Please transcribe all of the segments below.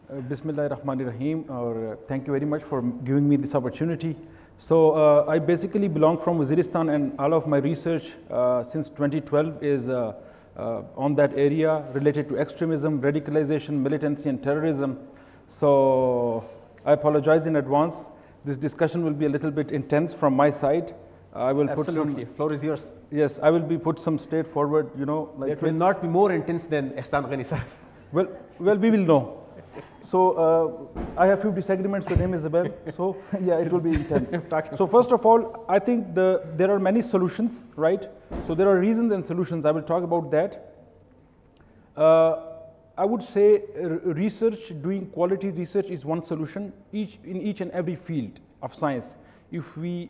Bismillah ar-Rahman ar-Rahim, or thank you very much for giving me this opportunity. So I basically belong from Waziristan, and all of my research since 2012 is on that area related to extremism, radicalization, militancy and terrorism. So I apologize in advance. This discussion will be a little bit intense from my side. I will Absolutely. Floor is yours. Yes, I will put some straightforward, like it will not be more intense than Ihsan Ghani sahab. Well, we will know. So I have few disagreements with him as well. So yeah, it will be intense. So first of all, I think there are many solutions, right? So there are reasons and solutions. I will talk about that. I would say research, doing quality research is one solution in each and every field of science. If we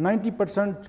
90%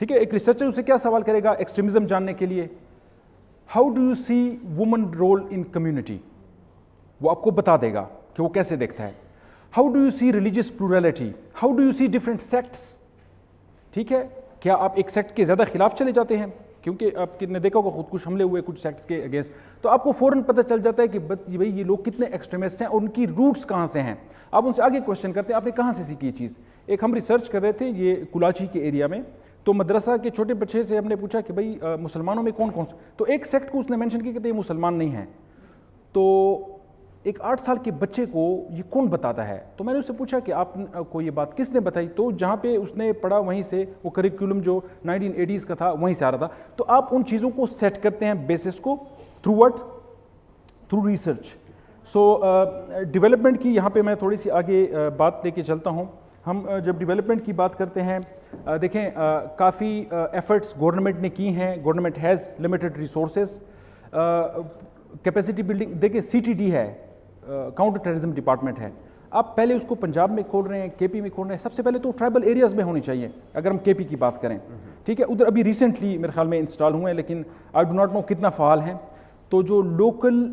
ٹھیک ہے. ایک researcher اسے کیا سوال کرے گا extremism جاننے کے لیے؟ How do you see women role in community? وہ آپ کو بتا دے گا کہ وہ کیسے دیکھتا ہے. How do you see religious plurality? How do you see different sects? ٹھیک ہے. کیا آپ ایک سیکٹ کے زیادہ خلاف چلے جاتے ہیں؟ کیونکہ آپ نے دیکھا ہوگا خود کش حملے ہوئے کچھ سیکٹس کے اگینسٹ, تو آپ کو فوراً پتہ چل جاتا ہے کہ بھائی یہ لوگ کتنے ایکسٹریمسٹ ہیں اور ان کی روٹس کہاں سے ہیں. آپ ان سے آگے کوشچن کرتے ہیں آپ نے کہاں سے سیکھی یہ چیز. ایک ہم ریسرچ کر رہے تھے یہ کلاچی کے ایریا میں, تو مدرسہ کے چھوٹے بچے سے ہم نے پوچھا کہ بھائی مسلمانوں میں کون کون سے, تو ایک سیکٹ کو اس نے مینشن کیا کہ یہ مسلمان نہیں ہیں. تو ایک 8 سال کے بچے کو یہ کون بتاتا ہے؟ تو میں نے اس سے پوچھا کہ آپ کو یہ بات کس نے بتائی؟ تو جہاں پہ اس نے پڑھا وہیں سے وہ کریکولم جو 1980s کا تھا وہیں سے آ رہا تھا. تو آپ ان چیزوں کو سیٹ کرتے ہیں بیسس کو through what? Through research. So development کی یہاں پہ میں تھوڑی سی آگے بات لے کے چلتا ہوں. ہم جب ڈیولپمنٹ کی بات کرتے ہیں دیکھیں کافی ایفرٹس گورنمنٹ نے کی ہیں. Government has limited resources. Capacity building دیکھیں سی ٹی ڈی ہے, کاؤنٹر ٹیررزم ڈپارٹمنٹ ہے. آپ پہلے اس کو پنجاب میں کھول رہے ہیں, کے پی میں کھول رہے ہیں. سب سے پہلے تو ٹرائبل ایریاز میں ہونی چاہیے اگر ہم کے پی کی بات کریں. ٹھیک ہے, ادھر ابھی ریسنٹلی میرے خیال میں انسٹال ہوئے ہیں لیکن آئی ڈو ناٹ نو کتنا فعال ہیں. تو جو لوکل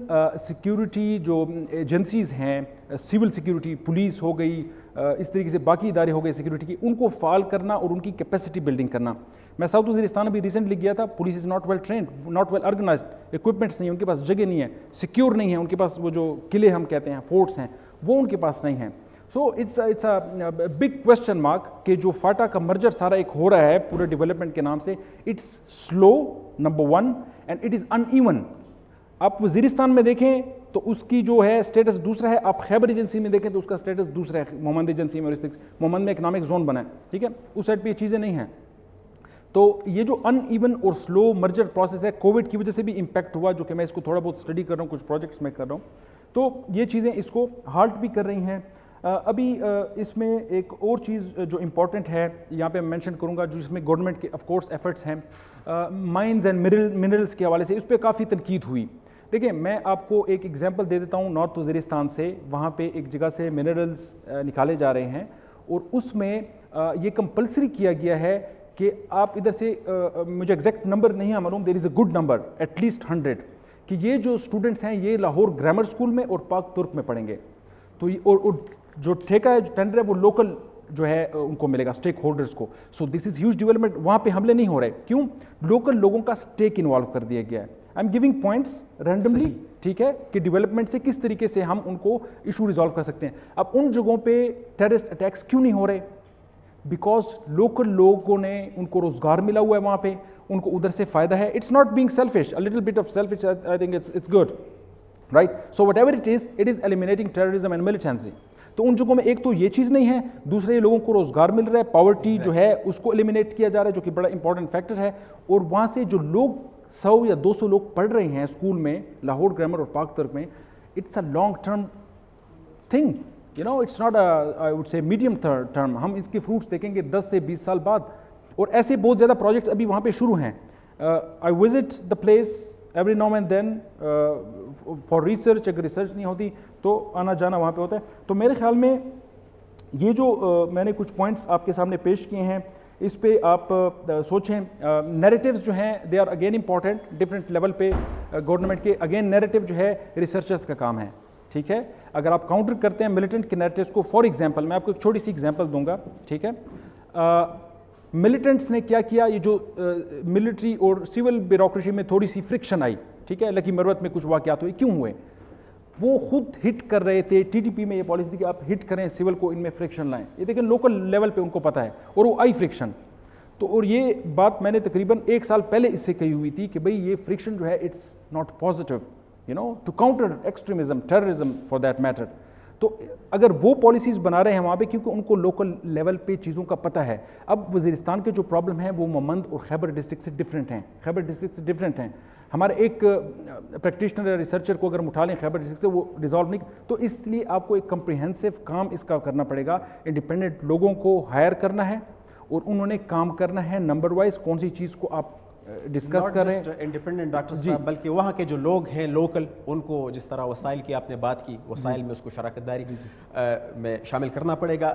سیکیورٹی جو ایجنسیز ہیں, سول سیکیورٹی, پولیس ہو گئی, اس طریقے سے باقی ادارے ہو گئے سیکیورٹی کی, ان کو فعال کرنا اور ان کی کیپیسٹی بلڈنگ کرنا. میں ساؤتھ وزیرستان ابھی ریسنٹلی گیا تھا. Police is not well trained, not well organised, equipments نہیں, ان کے پاس جگہ نہیں ہے, سیکیور نہیں ہے, ان کے پاس وہ جو قلعے ہم کہتے ہیں فورٹس ہیں وہ ان کے پاس نہیں ہیں. So it's a big question mark کہ جو فاٹا کا مرجر سارا ایک ہو رہا ہے پورے ڈیولپمنٹ کے نام سے, it's slow number 1 and it is uneven. آپ وزیرستان میں دیکھیں تو اس کی جو ہے اسٹیٹس دوسرا ہے, آپ خیبر ایجنسی میں دیکھیں تو اس کا اسٹیٹس دوسرا ہے. محمد ایجنسی میں, محمد میں اکنامک زون بنا ہے, ٹھیک ہے, اس سائڈ پہ یہ چیزیں نہیں ہیں. تو یہ جو ان ایون اور سلو مرجر پروسیس ہے, کووڈ کی وجہ سے بھی امپیکٹ ہوا, جو کہ میں اس کو تھوڑا بہت اسٹڈی کر رہا ہوں, کچھ پروجیکٹس میں کر رہا ہوں. تو یہ چیزیں اس کو ہالٹ بھی کر رہی ہیں. ابھی اس میں ایک اور چیز جو امپورٹنٹ ہے یہاں پہ مینشن کروں گا, جو اس میں گورنمنٹ کے آف کورس ایفرٹس ہیں, مائنز اینڈ منرلس کے حوالے سے, اس پہ کافی تنقید ہوئی. دیکھیں میں آپ کو ایک ایگزامپل دے دیتا ہوں نارتھ وزیرستان سے. وہاں پہ ایک جگہ سے منرلز نکالے جا رہے ہیں اور اس میں یہ کمپلسری کیا گیا ہے کہ آپ ادھر سے, مجھے ایگزیکٹ نمبر نہیں ہے معلوم, there is a good number at least 100, کہ یہ جو اسٹوڈنٹس ہیں یہ لاہور گرامر اسکول میں اور پاک ترک میں پڑھیں گے. تو اور جو ٹھیکہ ہے, جو ٹینڈر ہے, وہ لوکل جو ہے ان کو ملے گا, اسٹیک ہولڈرس کو. سو دس از ہیوج ڈیولپمنٹ. وہاں پہ حملے نہیں ہو رہے, کیوں؟ لوکل لوگوں کا اسٹیک انوالو کر دیا گیا ہے. I am giving points randomly, ٹھیک ہے, کہ ڈیولپمنٹ سے کس طریقے سے ہم ان کو ایشو ریزالو کر سکتے ہیں. اب ان جگہوں پہ ٹیررسٹ اٹیکس کیوں نہیں ہو رہے؟ بیکاز لوکل لوگوں نے, ان کو روزگار ملا ہوا ہے وہاں پہ, ان کو ادھر سے فائدہ ہے. It's not being selfish, a little bit of selfish, I think it's good, right? So whatever it is eliminating terrorism and militancy. تو ان جگہوں میں ایک تو یہ چیز نہیں ہے, دوسرے لوگوں کو روزگار مل رہا ہے, پاورٹی جو ہے اس کو ایلیمینیٹ کیا جا رہا ہے, جو کہ بڑا امپورٹنٹ فیکٹر ہے. اور وہاں سے جو لوگ 100 یا 200 لوگ پڑھ رہے ہیں اسکول میں لاہور گرامر اور پاک ترک میں, it's a long term thing, you know, it's not I would say medium term. ہم اس کے فروٹس دیکھیں گے 10 سے 20 سال بعد. اور ایسے بہت زیادہ پروجیکٹس ابھی وہاں پہ شروع ہیں. I visit the place every now and then for research. اگر ریسرچ نہیں ہوتی تو آنا جانا وہاں پہ ہوتا ہے. تو میرے خیال میں یہ جو میں نے کچھ پوائنٹس آپ کے سامنے پیش کیے ہیں, اس پہ آپ سوچیں. نیریٹیوز جو ہیں they are again important different level پہ گورنمنٹ کے. اگین نیریٹیو جو ہے ریسرچرز کا کام ہے, ٹھیک ہے. اگر آپ کاؤنٹر کرتے ہیں ملیٹنٹ کے نیریٹیوز کو, فار ایگزامپل میں آپ کو ایک چھوٹی سی ایگزامپل دوں گا, ٹھیک ہے. ملیٹنٹس نے کیا کیا, یہ جو ملٹری اور سول بیوروکریسی میں تھوڑی سی فرکشن آئی, ٹھیک ہے, لکی مروت میں کچھ واقعات ہوئے, کیوں ہوئے؟ وہ خود ہٹ کر رہے تھے. ٹی ٹی پی میں یہ پالیسی تھی کہ آپ ہٹ کریں سول کو, ان میں فرکشن لائیں. یہ دیکھیں لوکل لیول پہ ان کو پتہ ہے, اور وہ آئی فرکشن. تو اور یہ بات میں نے تقریباً 1 سال پہلے اس سے کہی ہوئی تھی کہ بھئی یہ فرکشن جو ہے it's not positive, you know, to counter extremism, terrorism for that matter. تو اگر وہ پالیسیز بنا رہے ہیں وہاں پہ, کیونکہ ان کو لوکل لیول پہ چیزوں کا پتہ ہے. اب وزیرستان کے جو پرابلم ہے وہ ممند اور خیبر ڈسٹرکٹ سے ڈفرینٹ ہیں. خیبر ڈسٹرکٹ سے ڈفرینٹ ہیں. ہمارے ایک پریکٹیشنر یا ریسرچر کو اگر ہم اٹھا لیں خیبر ڈسٹرکٹ سے, وہ ریزالو نہیں. تو اس لیے آپ کو ایک کمپریہنسو کام اس کا کرنا پڑے گا. انڈیپینڈنٹ لوگوں کو ہائر کرنا ہے اور انہوں نے کام کرنا ہے نمبر وائز, کون سی چیز کو آپ ڈسکس کر رہے ہیں. انڈیپینڈنٹ ڈاکٹر صاحب, بلکہ وہاں کے جو لوگ ہیں لوکل, ان کو جس طرح وسائل کی آپ نے بات کی, وسائل میں اس کو شراکت داری میں شامل کرنا پڑے گا.